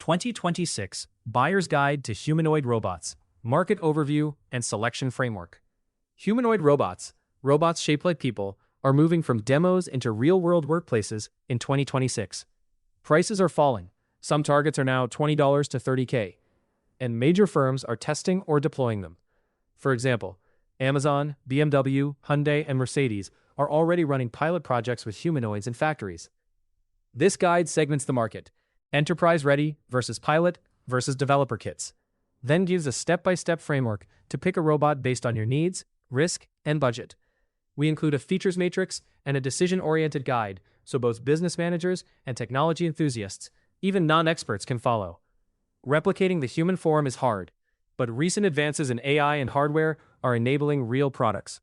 2026 Buyer's Guide to Humanoid Robots, Market Overview and Selection Framework. Humanoid robots shaped like people, are moving from demos into real-world workplaces in 2026. Prices are falling. Some targets are now $20 to $30K, and major firms are testing or deploying them. For example, Amazon, BMW, Hyundai, and Mercedes are already running pilot projects with humanoids in factories. This guide segments the market: enterprise-ready versus pilot versus developer kits, then gives a step-by-step framework to pick a robot based on your needs, risk, and budget. We include a features matrix and a decision-oriented guide so both business managers and technology enthusiasts, even non-experts, can follow. Replicating the human form is hard, but recent advances in AI and hardware are enabling real products.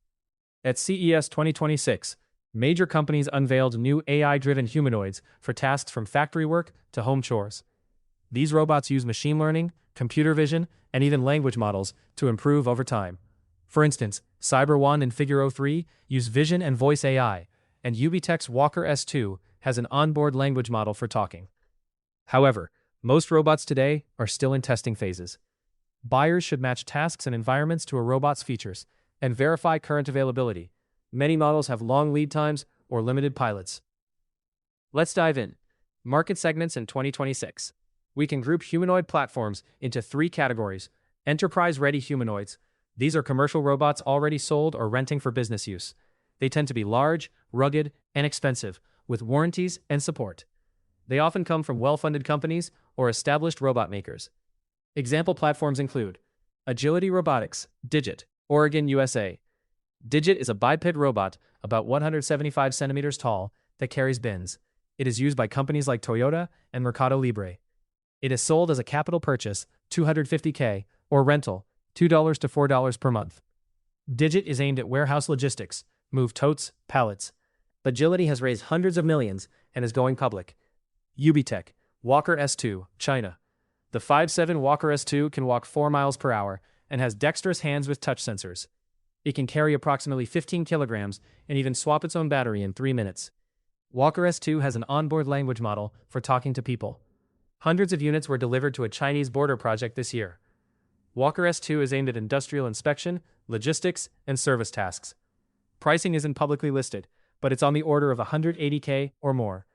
At CES 2026, major companies unveiled new AI-driven humanoids for tasks from factory work to home chores. These robots use machine learning, computer vision, and even language models to improve over time. For instance, Cyber One and Figure 03 use vision and voice AI, and Ubitech's Walker S2 has an onboard language model for talking. However, most robots today are still in testing phases. Buyers should match tasks and environments to a robot's features and verify current availability. Many models have long lead times or limited pilots. Let's dive in. Market segments in 2026. We can group humanoid platforms into 3 categories. Enterprise-ready humanoids. These are commercial robots already sold or renting for business use. They tend to be large, rugged, and expensive, with warranties and support. They often come from well-funded companies or established robot makers. Example platforms include Agility Robotics, Digit, Oregon, USA. Digit is a biped robot about 175 centimeters tall that carries bins. It is used by companies like Toyota and Mercado Libre. It is sold as a capital purchase, $250K, or rental, $2 to $4 per month. Digit is aimed at warehouse logistics, move totes, pallets. Agility has raised hundreds of millions and is going public. Ubitech, Walker S2, China. The 5'7" Walker S2 can walk 4 miles per hour and has dexterous hands with touch sensors. It can carry approximately 15 kilograms and even swap its own battery in 3 minutes. Walker S2 has an onboard language model for talking to people. Hundreds of units were delivered to a Chinese border project this year. Walker S2 is aimed at industrial inspection, logistics, and service tasks. Pricing isn't publicly listed, but it's on the order of $180K or more.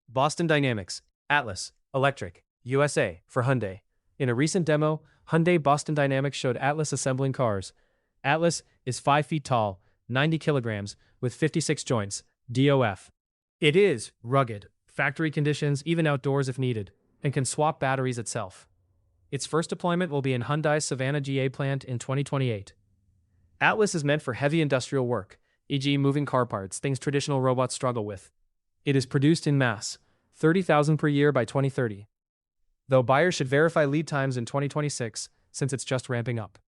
Boston Dynamics, Atlas, Electric, USA, for Hyundai. In a recent demo, Hyundai Boston Dynamics showed Atlas assembling cars. Atlas is 5 feet tall, 90 kilograms, with 56 joints, DOF. It is rugged, factory conditions, even outdoors if needed, and can swap batteries itself. Its first deployment will be in Hyundai's Savannah GA plant in 2028. Atlas is meant for heavy industrial work, e.g. moving car parts, things traditional robots struggle with. It is produced in mass, 30,000 per year by 2030. Though buyers should verify lead times in 2026, since it's just ramping up.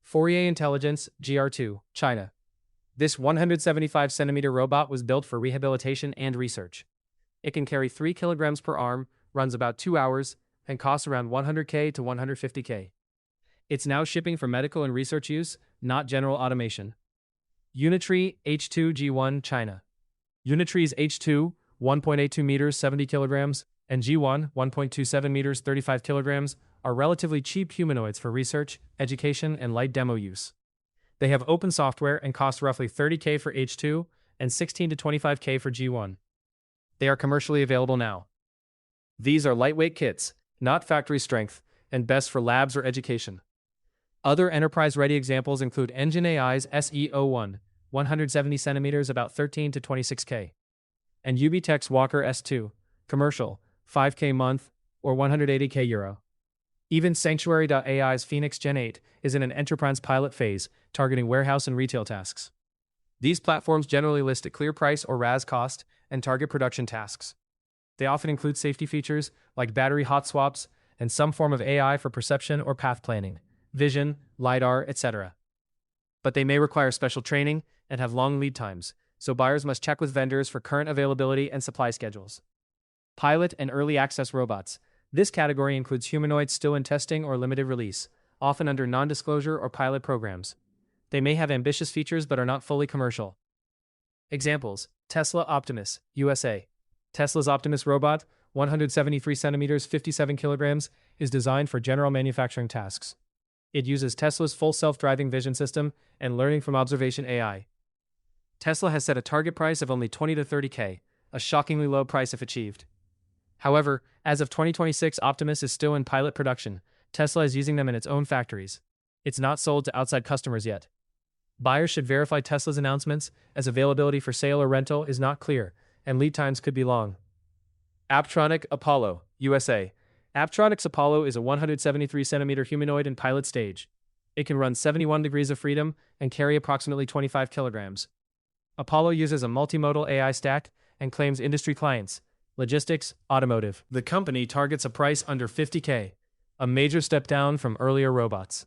Fourier Intelligence, GR2, China. This 175-centimeter robot was built for rehabilitation and research. It can carry 3 kilograms per arm, runs about 2 hours, and costs around $100K to $150K. It's now shipping for medical and research use, not general automation. Unitree H2 G1, China. Unitree's H2, 1.82 meters, 70 kilograms, and G1, 1.27 meters, 35 kilograms, are relatively cheap humanoids for research, education, and light demo use. They have open software and cost roughly $30K for H2 and $16 to $25K for G1. They are commercially available now. These are lightweight kits, not factory strength, and best for labs or education. Other enterprise-ready examples include Engine AI's SE01, 170 centimeters, about $13 to $26K, and Ubitech's Walker S2, commercial, $5K month, or €180K euro. Even Sanctuary.ai's Phoenix Gen 8 is in an enterprise pilot phase, targeting warehouse and retail tasks. These platforms generally list a clear price or RAS cost and target production tasks. They often include safety features like battery hot swaps and some form of AI for perception or path planning, vision, LiDAR, etc. But they may require special training and have long lead times, so buyers must check with vendors for current availability and supply schedules. Pilot and early access robots. This category includes humanoids still in testing or limited release, often under non-disclosure or pilot programs. They may have ambitious features but are not fully commercial. Examples: Tesla Optimus, USA. Tesla's Optimus robot 173 centimeters, 57 kilograms, is designed for general manufacturing tasks. It uses Tesla's full self-driving vision system and learning from observation AI. Tesla has set a target price of only 20 to 30K, a shockingly low price if achieved. However, as of 2026, Optimus is still in pilot production. Tesla is using them in its own factories. It's not sold to outside customers yet. Buyers should verify Tesla's announcements, as availability for sale or rental is not clear, and lead times could be long. Apptronik Apollo, USA. Apptronik's Apollo is a 173-centimeter humanoid in pilot stage. It can run 71 degrees of freedom and carry approximately 25 kilograms. Apollo uses a multimodal AI stack and claims industry clients, logistics, automotive. The company targets a price under 50K, a major step down from earlier robots.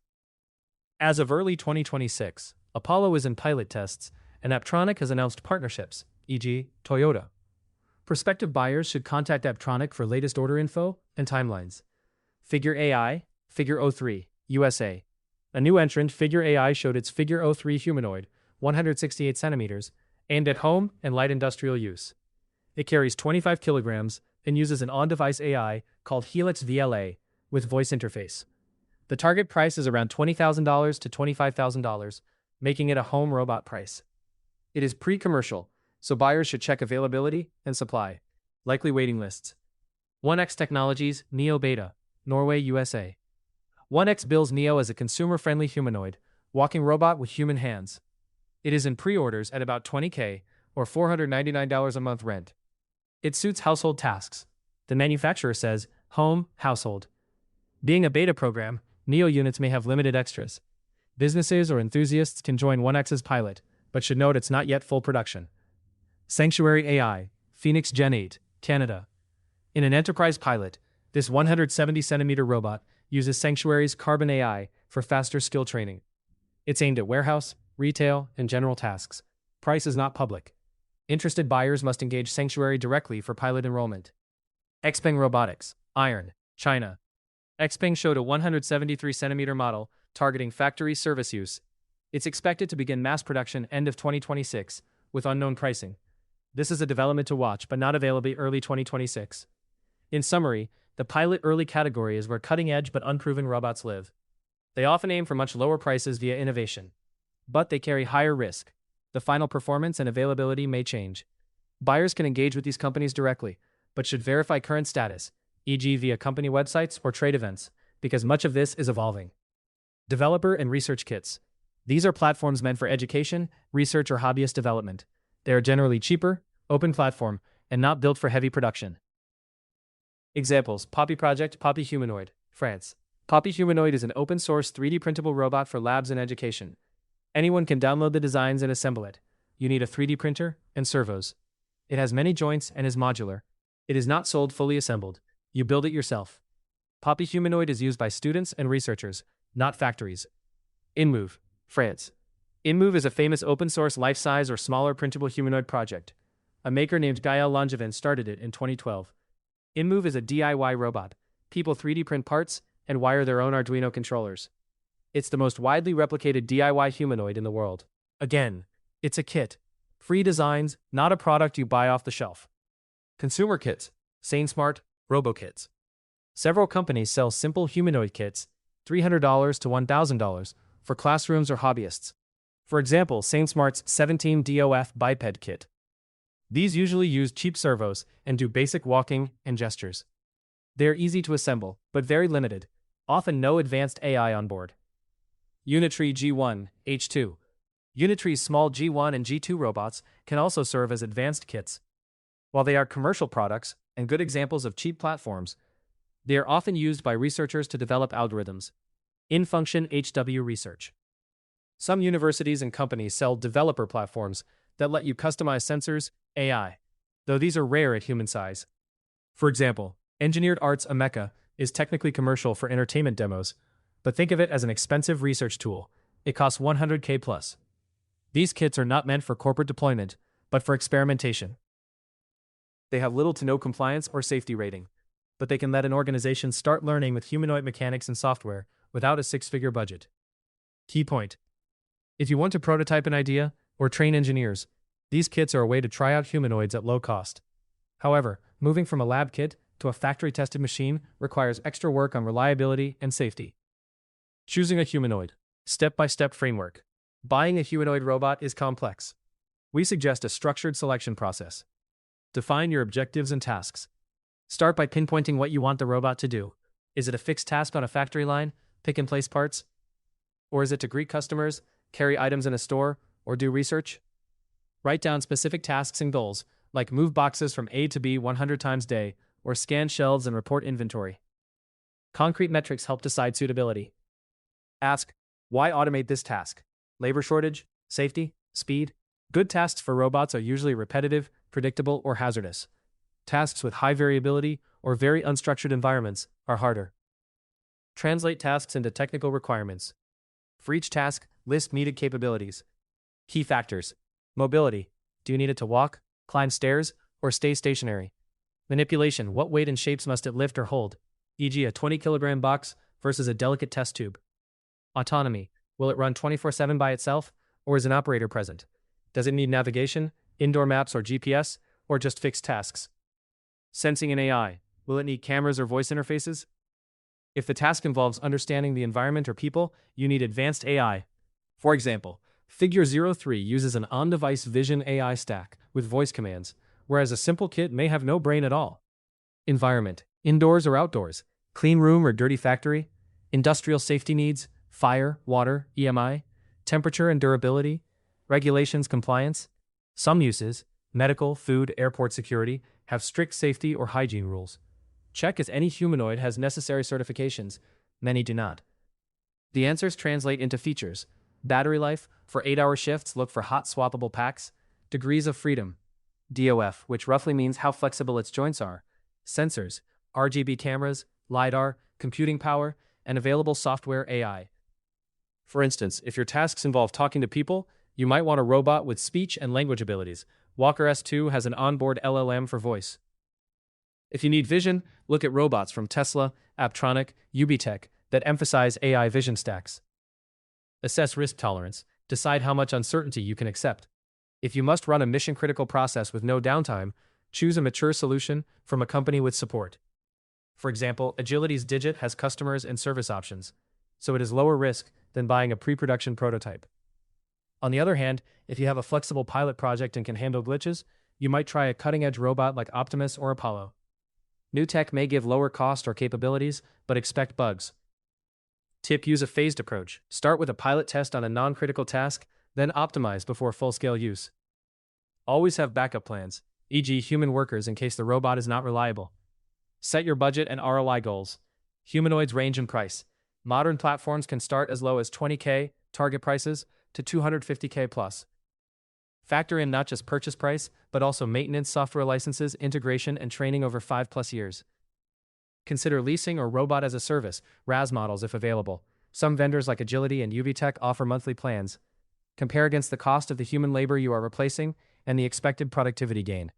As of early 2026, Apollo is in pilot tests, and Apptronik has announced partnerships, e.g., Toyota. Prospective buyers should contact Apptronik for latest order info and timelines. Figure AI, Figure 03, USA. A new entrant, Figure AI, showed its Figure 03 humanoid, 168 centimeters, aimed at home and light industrial use. It carries 25 kilograms and uses an on-device AI called Helix VLA with voice interface. The target price is around $20,000 to $25,000, making it a home robot price. It is pre-commercial, so buyers should check availability and supply. Likely waiting lists. 1X Technologies, Neo Beta, Norway, USA. 1X bills Neo as a consumer-friendly humanoid, walking robot with human hands. It is in pre-orders at about $20K or $499 a month rent. It suits household tasks. The manufacturer says, home, household. Being a beta program, Neo units may have limited extras. Businesses or enthusiasts can join 1X's pilot, but should note it's not yet full production. Sanctuary AI, Phoenix Gen 8, Canada. In an enterprise pilot, this 170-centimeter robot uses Sanctuary's Carbon AI for faster skill training. It's aimed at warehouse, retail, and general tasks. Price is not public. Interested buyers must engage Sanctuary directly for pilot enrollment. Xpeng Robotics, Iron, China. Xpeng showed a 173-centimeter model targeting factory service use. It's expected to begin mass production end of 2026, with unknown pricing. This is a development to watch, but not available early 2026. In summary, the pilot early category is where cutting-edge but unproven robots live. They often aim for much lower prices via innovation. But they carry higher risk. The final performance and availability may change. Buyers can engage with these companies directly, but should verify current status, e.g. via company websites or trade events, because much of this is evolving. Developer and research kits. These are platforms meant for education, research, or hobbyist development. They are generally cheaper, open platform, and not built for heavy production. Examples: Poppy Project, Poppy Humanoid, France. Poppy Humanoid is an open-source 3D printable robot for labs and education. Anyone can download the designs and assemble it. You need a 3D printer and servos. It has many joints and is modular. It is not sold fully assembled. You build it yourself. Poppy Humanoid is used by students and researchers, not factories. InMove, France. InMove is a famous open-source life-size or smaller printable humanoid project. A maker named Gael Langevin started it in 2012. InMove is a DIY robot. People 3D print parts and wire their own Arduino controllers. It's the most widely replicated DIY humanoid in the world. Again, it's a kit. Free designs, not a product you buy off the shelf. Consumer kits, SaneSmart, RoboKits. Several companies sell simple humanoid kits, $300 to $1,000, for classrooms or hobbyists. For example, SaneSmart's 17DOF biped kit. These usually use cheap servos and do basic walking and gestures. They are easy to assemble, but very limited, often no advanced AI on board. Unitree G1, H2. Unitree's small G1 and G2 robots can also serve as advanced kits. While they are commercial products and good examples of cheap platforms, they are often used by researchers to develop algorithms. In-function HW research. Some universities and companies sell developer platforms that let you customize sensors, AI, though these are rare at human size. For example, Engineered Arts Ameca is technically commercial for entertainment demos, but think of it as an expensive research tool. It costs $100K plus. These kits are not meant for corporate deployment, but for experimentation. They have little to no compliance or safety rating, but they can let an organization start learning with humanoid mechanics and software without a six-figure budget. Key point. If you want to prototype an idea or train engineers, these kits are a way to try out humanoids at low cost. However, moving from a lab kit to a factory-tested machine requires extra work on reliability and safety. Choosing a humanoid. Step-by-step framework. Buying a humanoid robot is complex. We suggest a structured selection process. Define your objectives and tasks. Start by pinpointing what you want the robot to do. Is it a fixed task on a factory line, pick and place parts? Or is it to greet customers, carry items in a store, or do research? Write down specific tasks and goals, like move boxes from A to B 100 times a day, or scan shelves and report inventory. Concrete metrics help decide suitability. Ask, why automate this task? Labor shortage? Safety? Speed? Good tasks for robots are usually repetitive, predictable, or hazardous. Tasks with high variability or very unstructured environments are harder. Translate tasks into technical requirements. For each task, list needed capabilities. Key factors. Mobility. Do you need it to walk, climb stairs, or stay stationary? Manipulation. What weight and shapes must it lift or hold? E.g. a 20-kilogram box versus a delicate test tube. Autonomy. Will it run 24/7 by itself, or is an operator present? Does it need navigation, indoor maps or GPS, or just fixed tasks? Sensing and AI. Will it need cameras or voice interfaces? If the task involves understanding the environment or people, you need advanced AI. For example, Figure 03 uses an on-device vision AI stack with voice commands, whereas a simple kit may have no brain at all. Environment. Indoors or outdoors? Clean room or dirty factory? Industrial safety needs? Fire, water, EMI? Temperature and durability? Regulations compliance? Some uses, medical, food, airport security, have strict safety or hygiene rules. Check if any humanoid has necessary certifications. Many do not. The answers translate into features. Battery life. For 8-hour shifts, look for hot swappable packs. Degrees of freedom. DOF, which roughly means how flexible its joints are. Sensors. RGB cameras, LiDAR, computing power, and available software AI. For instance, if your tasks involve talking to people, you might want a robot with speech and language abilities. Walker S2 has an onboard LLM for voice. If you need vision, look at robots from Tesla, Apptronic, UBTech that emphasize AI vision stacks. Assess risk tolerance. Decide how much uncertainty you can accept. If you must run a mission-critical process with no downtime, choose a mature solution from a company with support. For example, Agility's Digit has customers and service options, so it is lower risk than buying a pre-production prototype. On the other hand, if you have a flexible pilot project and can handle glitches, you might try a cutting-edge robot like Optimus or Apollo. New tech may give lower cost or capabilities, but expect bugs. Tip: use a phased approach. Start with a pilot test on a non-critical task, then optimize before full-scale use. Always have backup plans, e.g. human workers in case the robot is not reliable. Set your budget and ROI goals. Humanoids range in price. Modern platforms can start as low as $20K, target prices, to $250K plus. Factor in not just purchase price, but also maintenance, software licenses, integration, and training over 5+ years. Consider leasing or robot as a service, RaaS models if available. Some vendors like Agility and UBTech offer monthly plans. Compare against the cost of the human labor you are replacing and the expected productivity gain.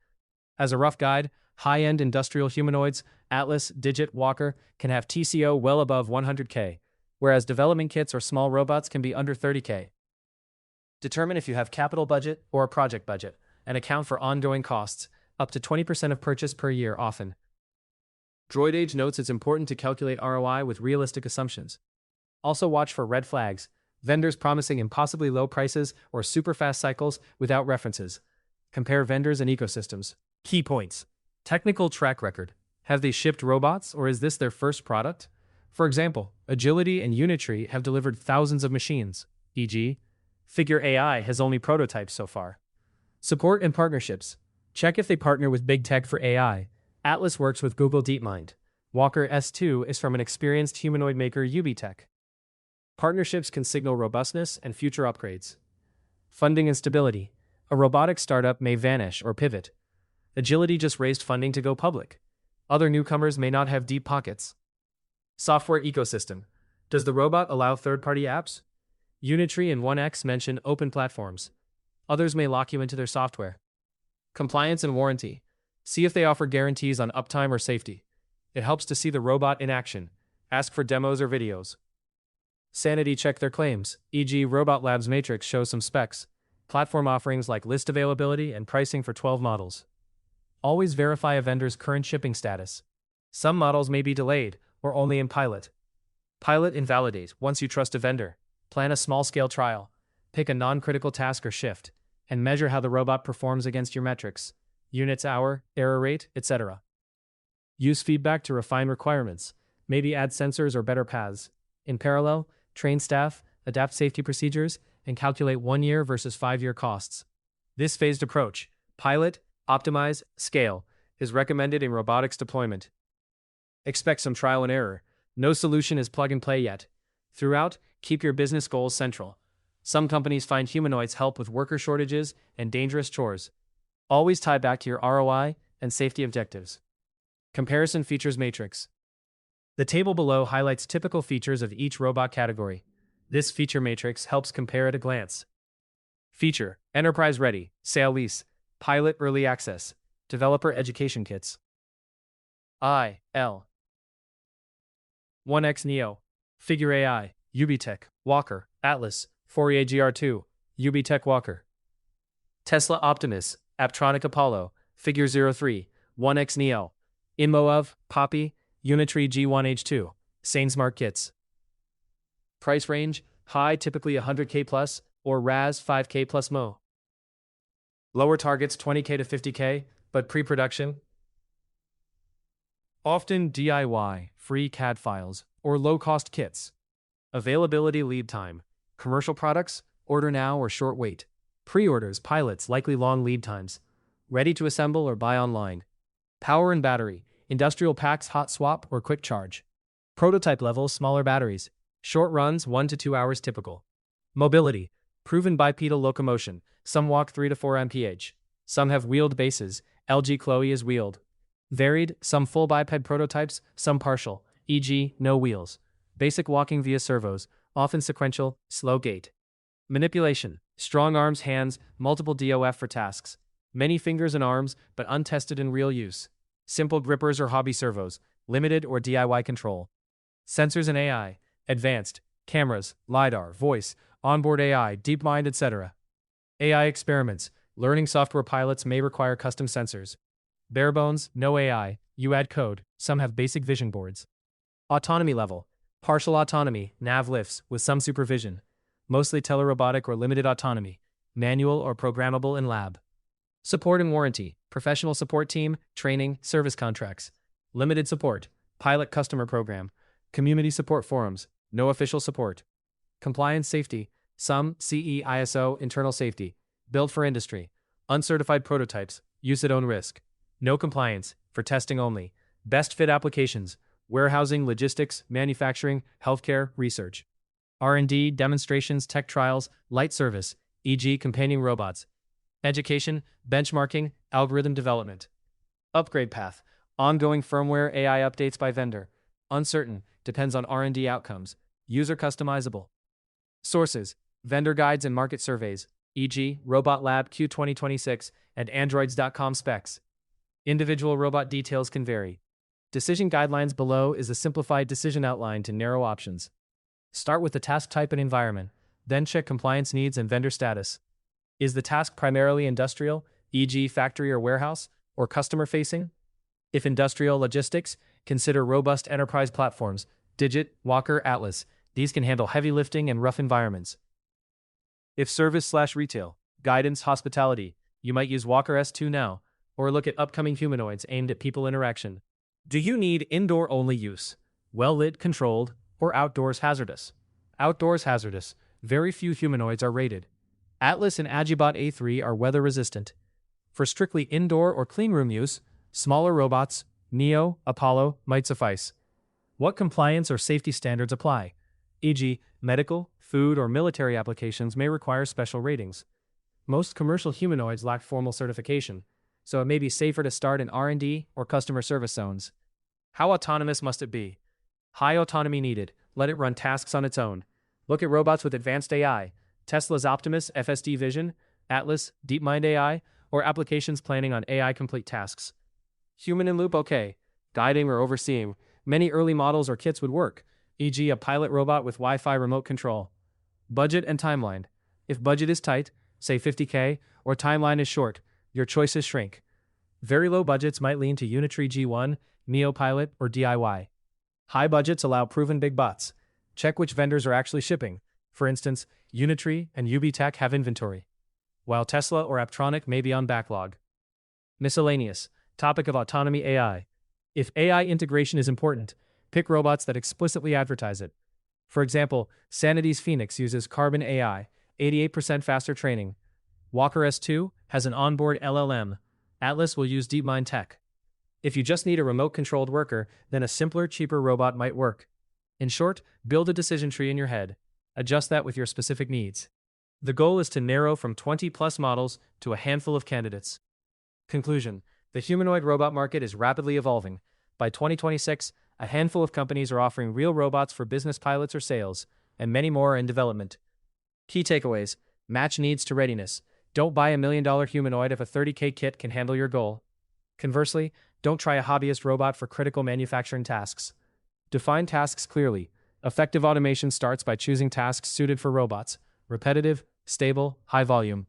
As a rough guide, high-end industrial humanoids, Atlas, Digit, Walker, can have TCO well above $100K, whereas development kits or small robots can be under $30K. Determine if you have capital budget or a project budget, and account for ongoing costs, up to 20% of purchase per year often. DroidAge notes it's important to calculate ROI with realistic assumptions. Also watch for red flags, vendors promising impossibly low prices or super fast cycles without references. Compare vendors and ecosystems. Key points. Technical track record. Have they shipped robots, or is this their first product? For example, Agility and Unitree have delivered thousands of machines, e.g., Figure AI has only prototypes so far. Support and partnerships. Check if they partner with big tech for AI. Atlas works with Google DeepMind. Walker S2 is from an experienced humanoid maker UBTech. Partnerships can signal robustness and future upgrades. Funding and stability. A robotics startup may vanish or pivot. Agility just raised funding to go public. Other newcomers may not have deep pockets. Software ecosystem. Does the robot allow third-party apps? Unitree and 1X mention open platforms. Others may lock you into their software. Compliance and warranty. See if they offer guarantees on uptime or safety. It helps to see the robot in action. Ask for demos or videos. Sanity check their claims, e.g. Robot Labs Matrix shows some specs. Platform offerings like list availability and pricing for 12 models. Always verify a vendor's current shipping status. Some models may be delayed or only in pilot. Pilot invalidate once you trust a vendor. Plan a small-scale trial. Pick a non-critical task or shift, and measure how the robot performs against your metrics, units hour, error rate, etc. Use feedback to refine requirements, maybe add sensors or better paths. In parallel, train staff, adapt safety procedures, and calculate 1-year versus 5-year costs. This phased approach, pilot, optimize, scale, is recommended in robotics deployment. Expect some trial and error. No solution is plug and play yet. Throughout, keep your business goals central. Some companies find humanoids help with worker shortages and dangerous chores. Always tie back to your ROI and safety objectives. Comparison features matrix. The table below highlights typical features of each robot category. This feature matrix helps compare at a glance. Feature: enterprise ready, sale lease, pilot early access, developer education kits. L 1X Neo, Figure AI, UBTech, Walker, Atlas, Fourier GR2, UBTech Walker. Tesla Optimus, Aptronic Apollo, Figure 03, 1X Neo, InmoOv, Poppy, Unitree G1H2, SaneSmart Kits. Price range: high, typically 100K plus, or RAS 5K plus Mo. Lower targets 20K to 50K, but pre-production. Often DIY, free CAD files, or low-cost kits. Availability lead time: commercial products, order now or short wait. Pre-orders, pilots, likely long lead times. Ready to assemble or buy online. Power and battery: industrial packs, hot swap, or quick charge. Prototype level, smaller batteries. Short runs, 1 to 2 hours typical. Mobility: proven bipedal locomotion. Some walk 3 to 4 mph. Some have wheeled bases. LG Chloe is wheeled. Varied: some full biped prototypes, some partial, e.g., no wheels. Basic walking via servos, often sequential, slow gait. Manipulation: strong arms, hands, multiple DOF for tasks. Many fingers and arms, but untested in real use. Simple grippers or hobby servos, limited or DIY control. Sensors and AI: advanced, cameras, LiDAR, voice, onboard AI, DeepMind, etc. AI experiments: learning software pilots may require custom sensors. Barebones, no AI, you add code, some have basic vision boards. Autonomy level: partial autonomy, nav lifts, with some supervision. Mostly telerobotic or limited autonomy, manual or programmable in lab. Support and warranty: professional support team, training, service contracts. Limited support: pilot customer program. Community support forums, no official support. Compliance safety: some CE ISO internal safety. Built for industry. Uncertified prototypes, use at own risk. No compliance, for testing only. Best fit applications: warehousing, logistics, manufacturing, healthcare, research. R&D, demonstrations, tech trials, light service, e.g. companion robots. Education, benchmarking, algorithm development. Upgrade path: ongoing firmware AI updates by vendor. Uncertain, depends on R&D outcomes. User customizable. Sources: vendor guides and market surveys, e.g. Robot Lab Q 2026 and Androids.com specs. Individual robot details can vary. Decision guidelines below is a simplified decision outline to narrow options. Start with the task type and environment, then check compliance needs and vendor status. Is the task primarily industrial, e.g. factory or warehouse, or customer-facing? If industrial logistics, consider robust enterprise platforms, Digit, Walker, Atlas. These can handle heavy lifting and rough environments. If service/retail, guidance, hospitality, you might use Walker S2 now, or look at upcoming humanoids aimed at people interaction. Do you need indoor-only use, well-lit, controlled, or outdoors hazardous? Outdoors hazardous. Very few humanoids are rated. Atlas and Agibot A3 are weather-resistant. For strictly indoor or cleanroom use, smaller robots, Neo, Apollo, might suffice. What compliance or safety standards apply? E.g., medical, food, or military applications may require special ratings. Most commercial humanoids lack formal certification, so it may be safer to start in R&D or customer service zones. How autonomous must it be? High autonomy needed. Let it run tasks on its own. Look at robots with advanced AI, Tesla's Optimus, FSD Vision, Atlas, DeepMind AI, or applications planning on AI-complete tasks. Human in loop, okay. Guiding or overseeing. Many early models or kits would work, e.g. a pilot robot with Wi-Fi remote control. Budget and timeline. If budget is tight, say 50K, or timeline is short, your choices shrink. Very low budgets might lean to Unitree G1, Neopilot, or DIY. High budgets allow proven big bots. Check which vendors are actually shipping. For instance, Unitree and UBTech have inventory, while Tesla or Aptronic may be on backlog. Miscellaneous. Topic of autonomy AI. If AI integration is important, pick robots that explicitly advertise it. For example, Sanity's Phoenix uses Carbon AI, 88% faster training. Walker S2 has an onboard LLM. Atlas will use DeepMind tech. If you just need a remote-controlled worker, then a simpler, cheaper robot might work. In short, build a decision tree in your head. Adjust that with your specific needs. The goal is to narrow from 20-plus models to a handful of candidates. Conclusion. The humanoid robot market is rapidly evolving. By 2026, a handful of companies are offering real robots for business pilots or sales, and many more are in development. Key takeaways. Match needs to readiness. Don't buy $1 million humanoid if a $30K kit can handle your goal. Conversely, don't try a hobbyist robot for critical manufacturing tasks. Define tasks clearly. Effective automation starts by choosing tasks suited for robots. Repetitive, stable, high volume.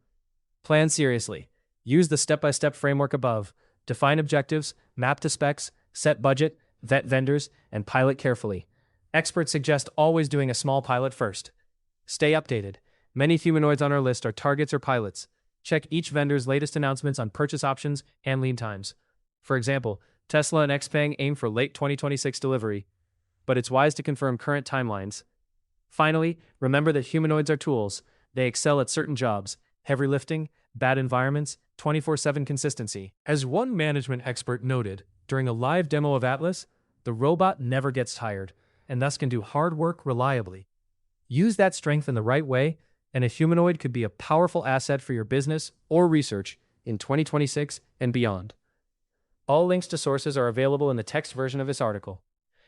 Plan seriously. Use the step-by-step framework above. Define objectives, map to specs, set budget, vet vendors, and pilot carefully. Experts suggest always doing a small pilot first. Stay updated. Many humanoids on our list are targets or pilots. Check each vendor's latest announcements on purchase options and lead times. For example, Tesla and XPeng aim for late 2026 delivery, but it's wise to confirm current timelines. Finally, remember that humanoids are tools. They excel at certain jobs, heavy lifting, bad environments, 24/7 consistency. As one management expert noted during a live demo of Atlas, the robot never gets tired, and thus can do hard work reliably. Use that strength in the right way, and a humanoid could be a powerful asset for your business or research in 2026 and beyond. All links to sources are available in the text version of this article.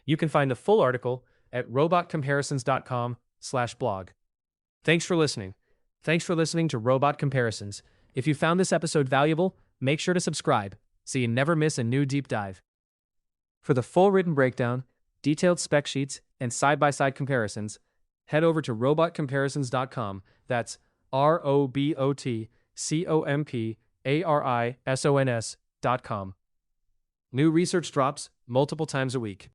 You can find the full article at robotcomparisons.com/blog. Thanks for listening. Thanks for listening to Robot Comparisons. If you found this episode valuable, make sure to subscribe so you never miss a new deep dive. For the full written breakdown, detailed spec sheets, and side-by-side comparisons, head over to robotcomparisons.com. That's ROBOTCOMPARISONS.com. New research drops multiple times a week.